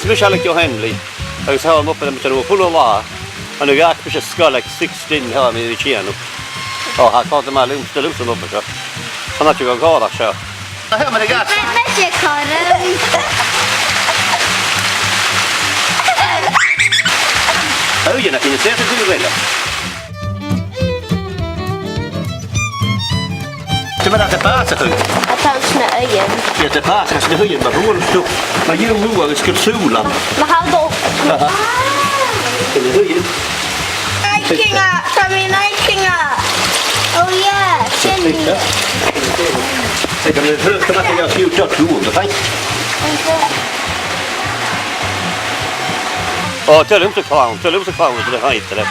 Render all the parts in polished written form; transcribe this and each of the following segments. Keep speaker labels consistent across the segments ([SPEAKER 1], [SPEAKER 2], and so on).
[SPEAKER 1] mis Alex O Henley. Agus ha am up am tan full lá. An ga bis scoil like 16 ha mi chianu. Oh, ha caught them all in the loose up so. I'm not going to go that show. I have my gas. Oh, you're not going to say it to do it. Du menar att det passar för?
[SPEAKER 2] Att han snöjen.
[SPEAKER 1] Ja, det passar för höjen med hålstå. Men ju nu är det solen.
[SPEAKER 2] Men han då.
[SPEAKER 1] Det är höjen.
[SPEAKER 2] Nightinga, Tommy Nightinga. Oh yeah, Jenny.
[SPEAKER 1] Jag kan höra att jag ska ut och tro, va? Åh, det är inte clown, det heter det.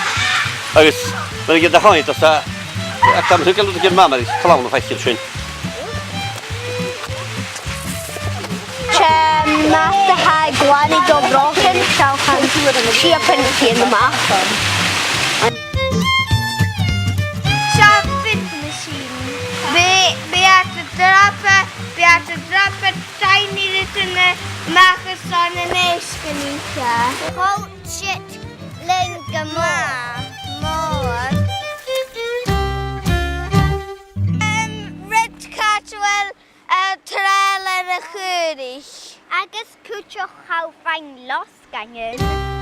[SPEAKER 1] Men det har inte så. Jag kan tycka att det är mamma det clown faktiskt skön.
[SPEAKER 2] Matte här går ni då bråken så kan köpa en fin mat. Beate drappa tiny little Marcusson and Escanica. Oh shit, Lenga more. Red Catwell, Trail and a Hurich. I guess Kucho how fine lost gangen.